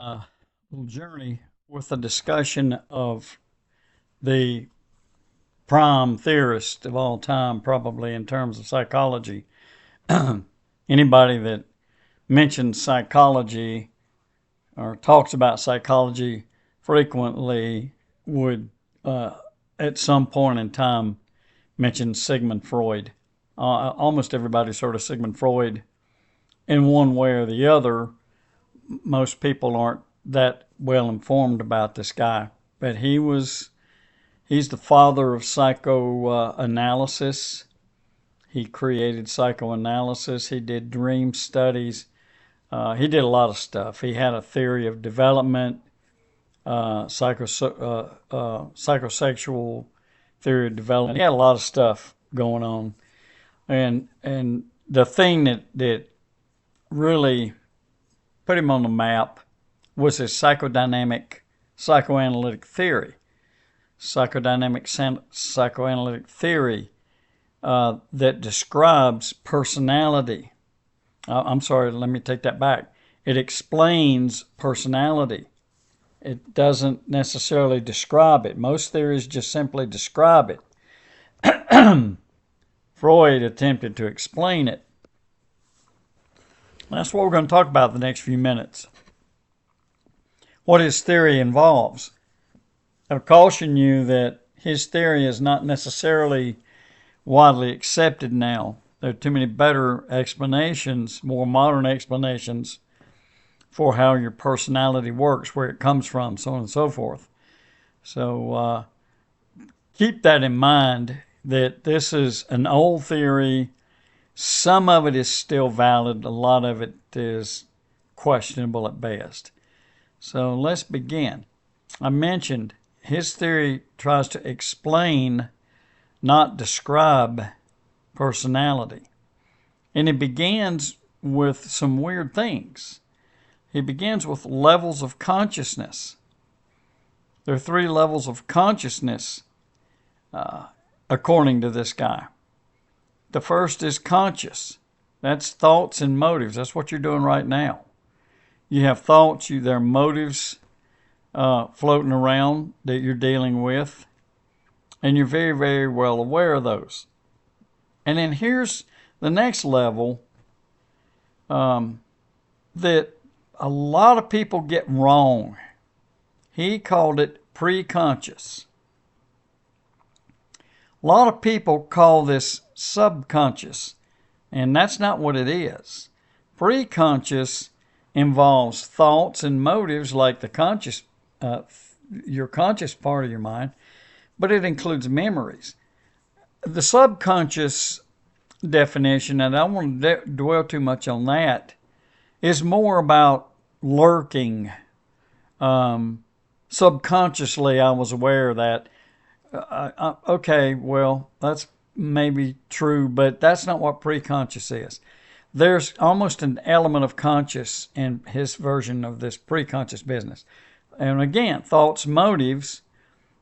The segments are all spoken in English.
little journey with a discussion of the prime theorist of all time, probably in terms of psychology. Anybody that mentions psychology or talks about psychology frequently would, at some point in time, mention Sigmund Freud. Almost everybody's heard of Sigmund Freud in one way or the other. Most people aren't that well informed about this guy, but he's the father of psychoanalysis. He created psychoanalysis. He did dream studies. He did a lot of stuff. He had a theory of development, psychosexual theory of development. He had a lot of stuff going on, and the thing that really put him on the map was his psychoanalytic theory. Psychoanalytic theory that describes personality. I'm sorry, let me take that back. It explains personality. It doesn't necessarily describe it. Most theories just simply describe it. Freud attempted to explain it. That's what we're going to talk about the next few minutes. What his theory involves. I'll caution you that his theory is not necessarily widely accepted now. There are too many better explanations, more modern explanations for how your personality works, where it comes from, so on and so forth. So keep that in mind, that this is an old theory. Some of it is still valid. A lot of it is questionable at best. So let's begin. I mentioned his theory tries to explain, not describe, personality. And it begins with some weird things. He begins with levels of consciousness. There are 3 levels of consciousness, according to this guy. The first is conscious. That's thoughts and motives. That's what you're doing right now. You have thoughts, there are motives floating around that you're dealing with, and you're very, very well aware of those. And then here's the next level that a lot of people get wrong. He called it pre-conscious. A lot of people call this subconscious, and that's not what it is. Pre-conscious involves thoughts and motives like the conscious, your conscious part of your mind, but it includes memories. The subconscious definition, and I don't want to dwell too much on that, is more about lurking. Subconsciously, I was aware of that. Okay, well, that's maybe true, but that's not what pre-conscious is. There's almost an element of conscious in his version of this pre-conscious business. And again, thoughts, motives,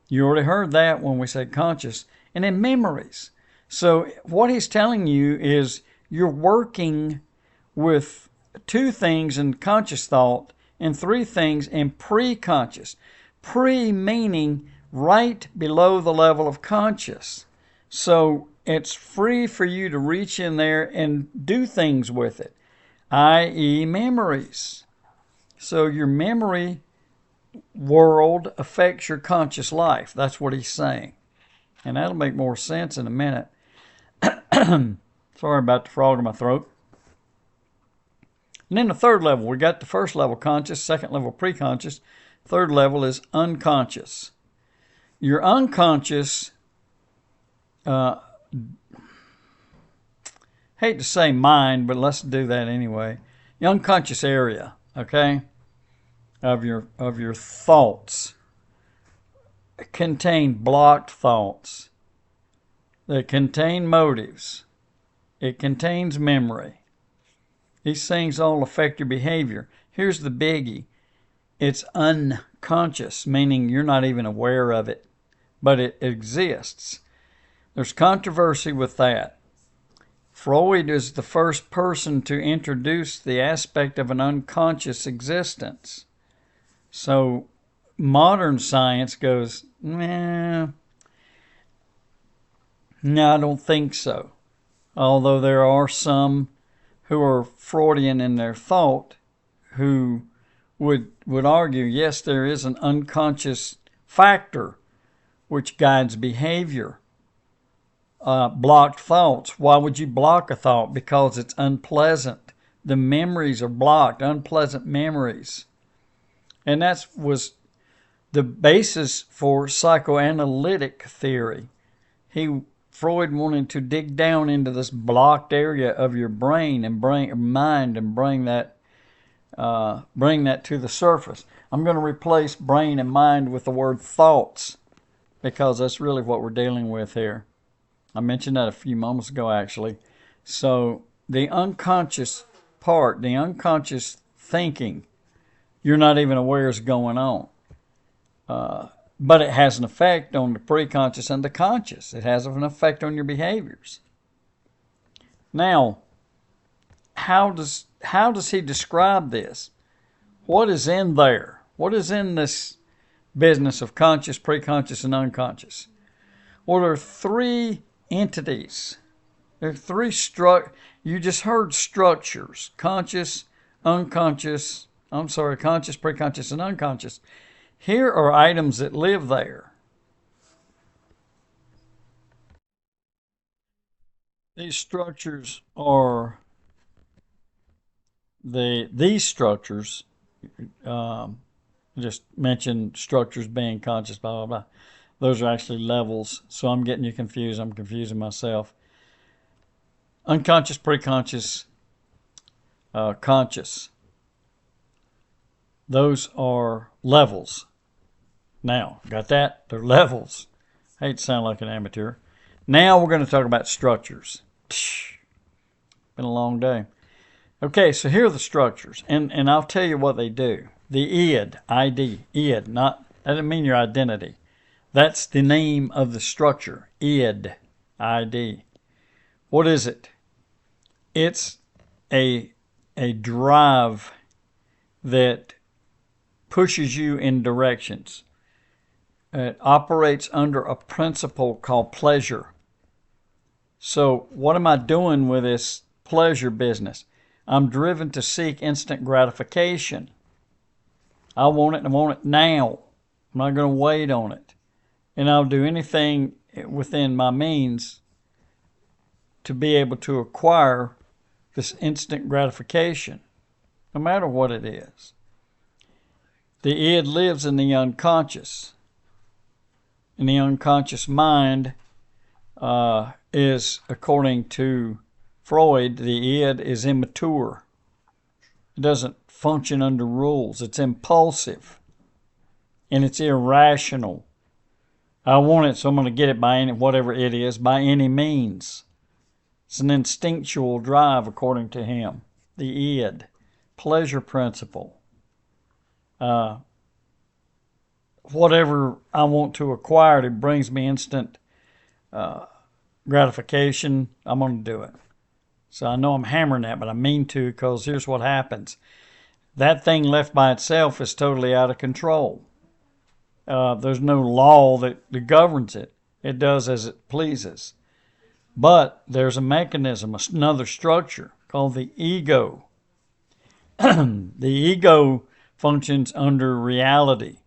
you already heard that when we said conscious, and then memories. So what he's telling you is you're working with 2 things in conscious thought and 3 things in pre-conscious. Pre meaning right below the level of conscious. So it's free for you to reach in there and do things with it, i.e. memories. So your memory world affects your conscious life. That's what he's saying. And that'll make more sense in a minute. Sorry about the frog in my throat. And then the 3rd level, we got the 1st level conscious, 2nd level pre-conscious, 3rd level is unconscious. Your unconscious, hate to say mind, but let's do that anyway. The unconscious area, okay, of your thoughts contain blocked thoughts. They contain motives. It contains memory. These things all affect your behavior. Here's the biggie. It's unconscious, meaning you're not even aware of it, but it exists. There's controversy with that. Freud is the first person to introduce the aspect of an unconscious existence. So modern science goes, nah, no, I don't think so. Although there are some who are Freudian in their thought who would argue, yes, there is an unconscious factor which guides behavior. Blocked thoughts. Why would you block a thought? Because it's unpleasant. The memories are blocked, unpleasant memories. And that was the basis for psychoanalytic theory. Freud wanted to dig down into this blocked area of your brain and mind and bring that to the surface. I'm going to replace brain and mind with the word thoughts because that's really what we're dealing with here. I mentioned that a few moments ago, actually. So the unconscious part, the unconscious thinking, you're not even aware is going on. But it has an effect on the preconscious and the conscious. It has an effect on your behaviors. Now, how does he describe this? What is in there? What is in this business of conscious, preconscious, and unconscious? Well, there are three entities. There are three you just heard structures: conscious, conscious, preconscious, and unconscious. Here are items that live there. These structures are these structures. Just mentioned structures being conscious, blah, blah, blah. Those are actually levels, so I'm getting you confused. I'm confusing myself. Unconscious, preconscious, conscious. Those are levels. Now, got that? They're levels. I hate to sound like an amateur. Now we're going to talk about structures. Been a long day. Okay, so here are the structures, and I'll tell you what they do. The id, ID, id, that doesn't mean your identity. That's the name of the structure, id, ID. What is it? It's a drive that pushes you in directions. It operates under a principle called pleasure. So what am I doing with this pleasure business? I'm driven to seek instant gratification. I want it and I want it now. I'm not going to wait on it. And I'll do anything within my means to be able to acquire this instant gratification, no matter what it is. The id lives in the unconscious. And the unconscious mind is, according to Freud, the id is immature. It doesn't function under rules. It's impulsive. And it's irrational. I want it, so I'm going to get it by whatever it is, by any means. It's an instinctual drive, according to him. The id. Pleasure principle. Whatever I want to acquire that brings me instant gratification, I'm going to do it. So I know I'm hammering that, but I mean to, because here's what happens. That thing left by itself is totally out of control. There's no law that governs it. It does as it pleases. But there's a mechanism, another structure called the ego. The ego functions under reality,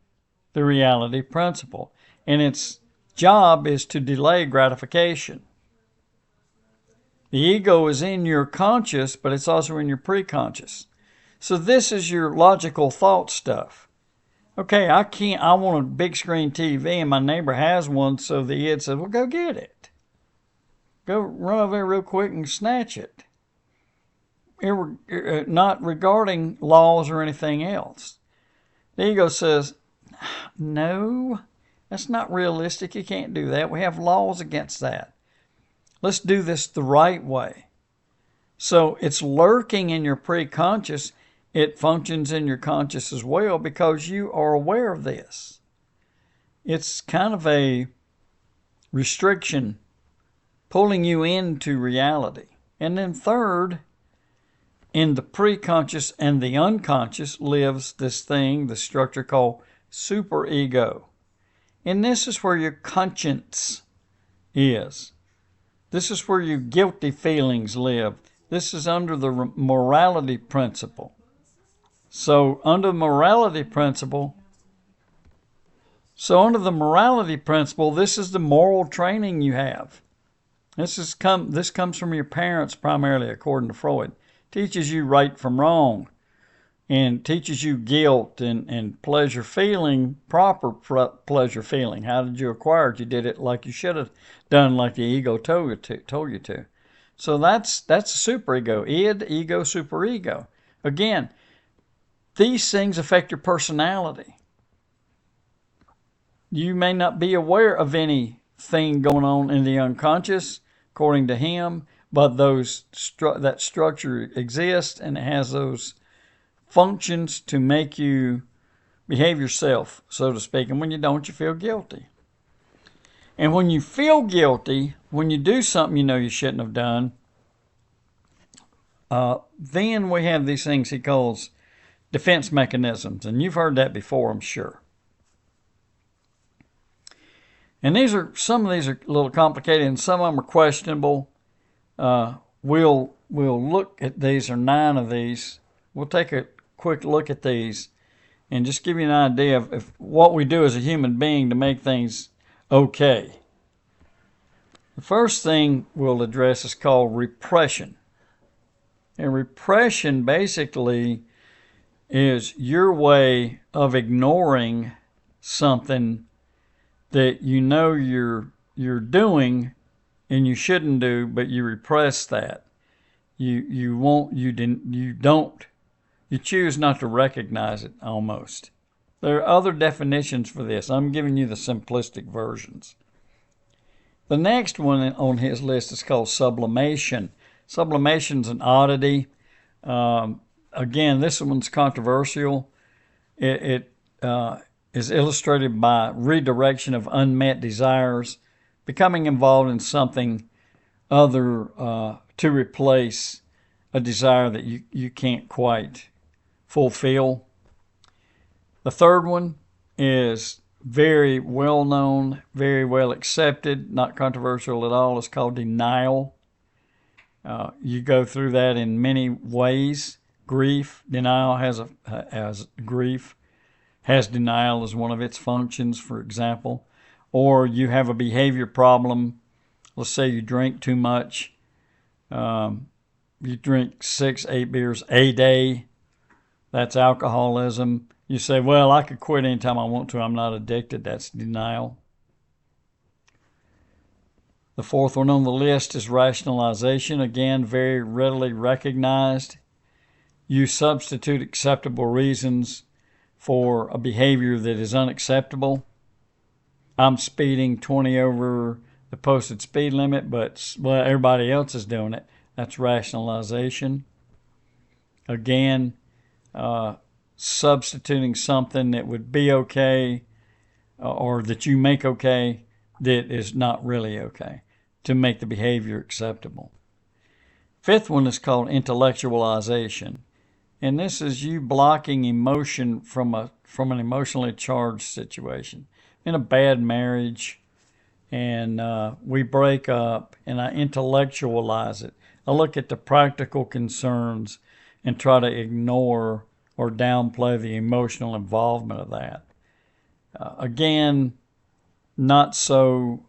the reality principle. And its job is to delay gratification. The ego is in your conscious, but it's also in your preconscious. So this is your logical thought stuff. Okay, I want a big screen TV and my neighbor has one, so the id says, well, go get it. Go run over there real quick and snatch it. Not regarding laws or anything else. The ego says, no, that's not realistic. You can't do that. We have laws against that. Let's do this the right way. So it's lurking in your preconscious. It functions in your conscious as well because you are aware of this. It's kind of a restriction pulling you into reality. And then third, In the preconscious and the unconscious lives this thing, the structure called superego. And this is where your conscience is. This is where your guilty feelings live. This is under the morality principle. So under the morality principle, this is the moral training you have. This comes from your parents primarily, according to Freud. Teaches you right from wrong, and teaches you guilt and pleasure feeling, proper pleasure feeling. How did you acquire it? You did it like you should have done, like the ego told you to. So that's superego. Id, ego, superego. Again, these things affect your personality. You may not be aware of anything going on in the unconscious, according to him, but that structure exists, and it has those functions to make you behave yourself, so to speak. And when you don't, you feel guilty. And when you feel guilty, when you do something you know you shouldn't have done, then we have these things he calls defense mechanisms. And you've heard that before, I'm sure. And some of these are a little complicated, and some of them are questionable. We'll look at these, or 9 of these. We'll take a quick look at these and just give you an idea of what we do as a human being to make things okay. The first thing we'll address is called repression. And repression basically is your way of ignoring something that you know you're doing and you shouldn't do, but you repress that. You choose not to recognize it almost. There are other definitions for this. I'm giving you the simplistic versions. The next one on his list is called sublimation. Sublimation's an oddity. Again, this one's controversial. It is illustrated by redirection of unmet desires, becoming involved in something other to replace a desire that you can't quite fulfill. The third one is very well known, very well accepted, not controversial at all. It's called denial. You go through that in many ways. Grief, denial has grief, has denial as one of its functions, for example. Or you have a behavior problem. Let's say you drink too much. You drink 6, 8 beers a day. That's alcoholism. You say, well, I could quit anytime I want to. I'm not addicted. That's denial. The fourth one on the list is rationalization. Again, very readily recognized. You substitute acceptable reasons for a behavior that is unacceptable. I'm speeding 20 over the posted speed limit, but everybody else is doing it. That's rationalization. Again, substituting something that would be okay or that you make okay that is not really okay to make the behavior acceptable. Fifth one is called intellectualization. And this is you blocking emotion from an emotionally charged situation. In a bad marriage, and we break up, and I intellectualize it. I look at the practical concerns and try to ignore or downplay the emotional involvement of that. Again, not so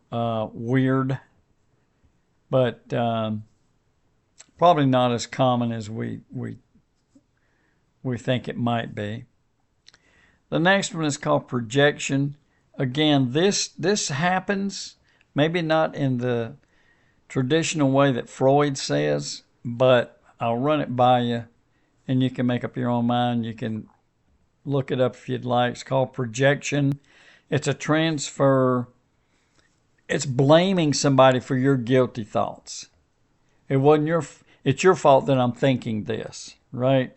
weird, but probably not as common as we think it might be. The next one is called projection. Again, this happens, maybe not in the traditional way that Freud says, but I'll run it by you, and you can make up your own mind. You can look it up if you'd like. It's called projection. It's a transfer. It's blaming somebody for your guilty thoughts. It's your fault that I'm thinking this, right?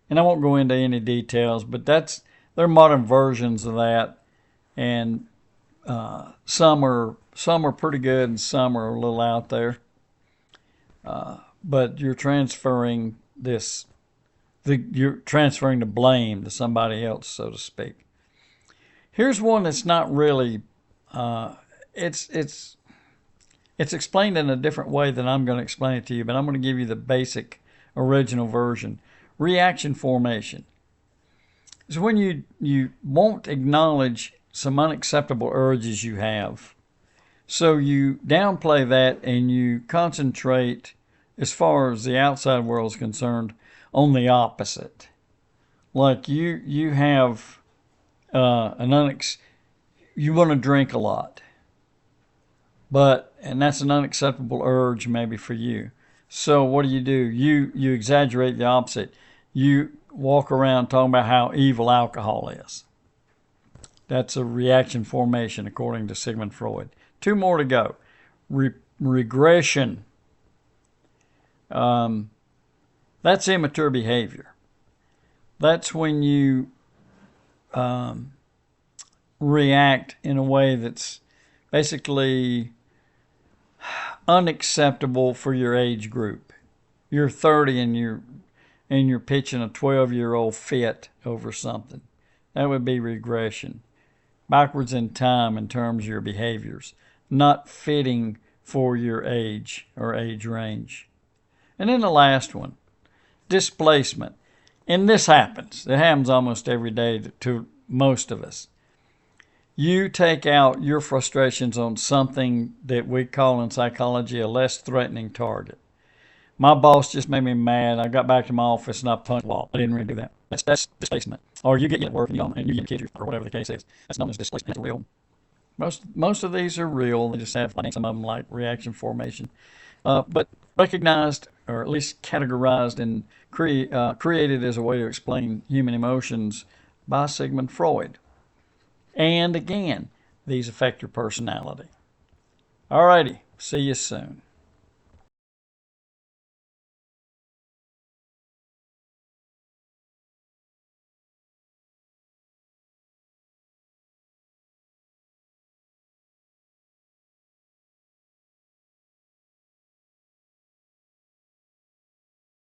And I won't go into any details, but there are modern versions of that, and some are pretty good, and some are a little out there. But you're transferring you're transferring the blame to somebody else, so to speak. Here's one that's not really, it's explained in a different way than I'm going to explain it to you, but I'm going to give you the basic original version. Reaction formation is when you won't acknowledge some unacceptable urges you have. So you downplay that and you concentrate, as far as the outside world is concerned, on the opposite. Like you have you want to drink a lot, and that's an unacceptable urge maybe for you. So what do? You exaggerate the opposite. You walk around talking about how evil alcohol is. That's a reaction formation according to Sigmund Freud. 2 more to go. Regression. That's immature behavior. That's when you react in a way that's basically unacceptable for your age group. You're 30 and you're pitching a 12-year-old fit over something. That would be regression. Backwards in time in terms of your behaviors, not fitting for your age or age range. And then the last one, displacement. And this happens. It happens almost every day to most of us. You take out your frustrations on something that we call in psychology a less threatening target. My boss just made me mad. I got back to my office and I punched the wall. I didn't really do that. That's displacement. Or you get at work and you get kids or whatever the case is. That's known as displacement. That's real. Most of these are real. They just have some of them like reaction formation. But recognized, or at least categorized and created as a way to explain human emotions by Sigmund Freud. And again, these affect your personality. Alrighty, see you soon.